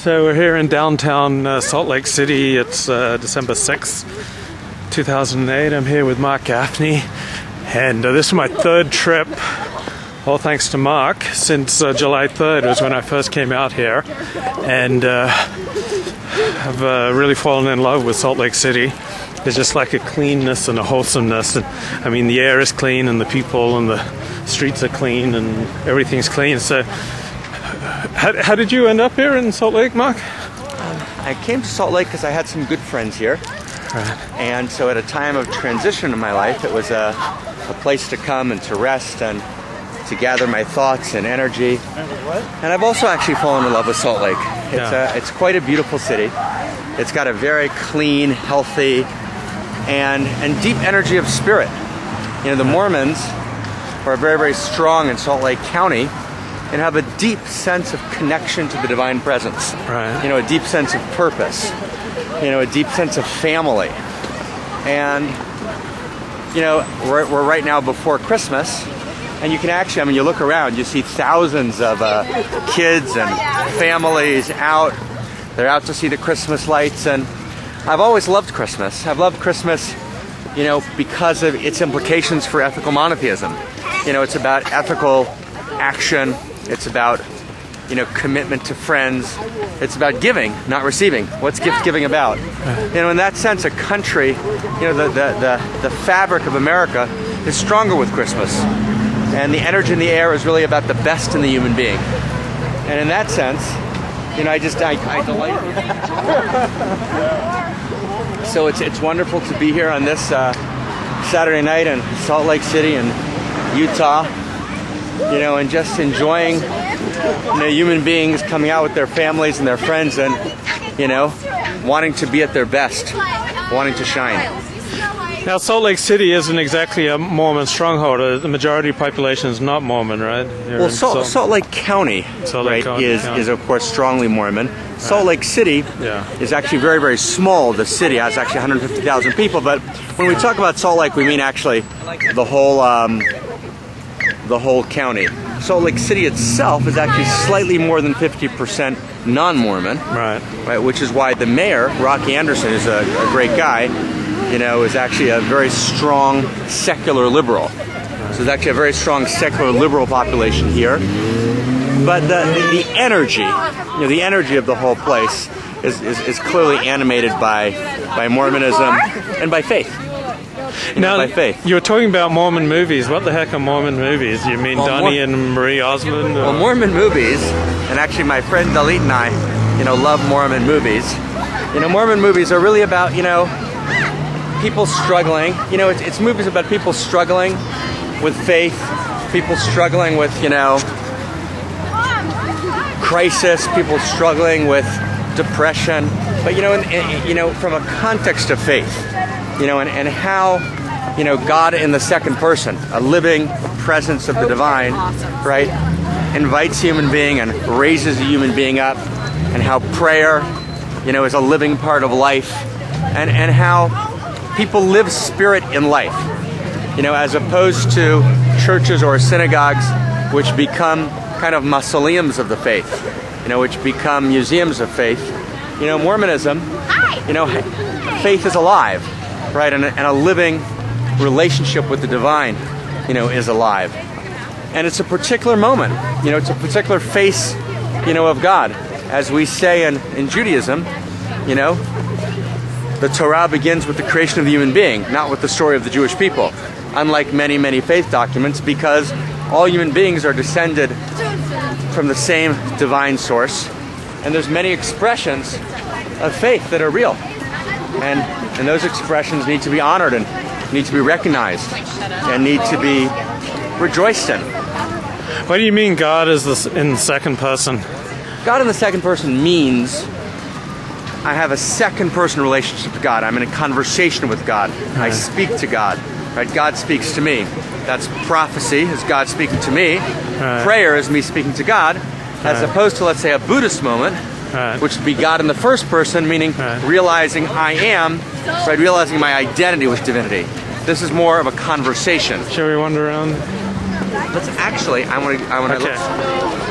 So we're here in downtown Salt Lake City. It's December 6th, 2008. I'm here with Marc Gafni, and this is my third trip, all thanks to Marc, since July 3rd was when I first came out here, and I've really fallen in love with Salt Lake City. There's just like a cleanness and a wholesomeness, and I mean the air is clean and the people and the streets are clean and everything's clean. So how did you end up here in Salt Lake, Marc? I came to Salt Lake because I had some good friends here. Right. And so at a time of transition in my life, it was a place to come and to rest and to gather my thoughts and energy. And I've also actually fallen in love with Salt Lake. It's quite a beautiful city. It's got a very clean, healthy, and deep energy of spirit. You know, the Mormons are very, very strong in Salt Lake County and have a deep sense of connection to the divine presence. Right. You know, a deep sense of purpose. You know, a deep sense of family. And, you know, we're right now before Christmas, and you can actually, I mean, you look around, you see thousands of kids and families out. They're out to see the Christmas lights, and I've always loved Christmas. I've loved Christmas, you know, because of its implications for ethical monotheism. You know, it's about ethical action. It's about, you know, commitment to friends. It's about giving, not receiving. What's gift giving about? You know, in that sense, a country, you know, the fabric of America is stronger with Christmas. And the energy in the air is really about the best in the human being. And in that sense, you know, I delight in it. So it's wonderful to be here on this Saturday night in Salt Lake City in Utah. You know, and just enjoying, you know, human beings coming out with their families and their friends and, you know, wanting to be at their best, wanting to shine. Now, Salt Lake City isn't exactly a Mormon stronghold. The majority of the population is not Mormon, right? Well, Salt Lake County, is of course strongly Mormon. Salt Lake City is actually very, very small. The city has actually 150,000 people, but when we talk about Salt Lake, we mean actually the whole county. Salt Lake City itself is actually slightly more than 50% non-Mormon, right? Which is why the mayor, Rocky Anderson, is a great guy, you know, is actually a very strong secular liberal. So there's actually a very strong secular liberal population here. But the energy, you know, the energy of the whole place is clearly animated by Mormonism and by faith. Now, by faith. You were talking about Mormon movies. What the heck are Mormon movies? You mean Donnie and Marie Osmond? Well, Mormon movies, and actually my friend Dalit and I, you know, love Mormon movies. You know, Mormon movies are really about, you know, people struggling. You know, it's movies about people struggling with faith, people struggling with, you know, crisis, people struggling with depression. But, you know, you know, from a context of faith. You know, and how, you know, God in the second person, a living presence of the divine, right, invites a human being and raises a human being up, and how prayer, you know, is a living part of life, and how people live spirit in life, you know, as opposed to churches or synagogues, which become kind of mausoleums of the faith, you know, which become museums of faith. You know, Mormonism, you know, faith is alive. Right, and a living relationship with the divine, you know, is alive. And it's a particular moment, you know, it's a particular face, you know, of God. As we say in Judaism, you know, the Torah begins with the creation of the human being, not with the story of the Jewish people. Unlike many, many faith documents, because all human beings are descended from the same divine source. And there's many expressions of faith that are real. And those expressions need to be honored and need to be recognized and need to be rejoiced in. What do you mean God is in the second person? God in the second person means I have a second person relationship with God. I'm in a conversation with God. I speak to God. Right? God speaks to me. That's prophecy, is God speaking to me. Prayer is me speaking to God, as opposed to, let's say, a Buddhist moment, which would be God in the first person, meaning realizing I am, right, realizing my identity with divinity. This is more of a conversation. Shall we wander around? Let's actually, I want to look.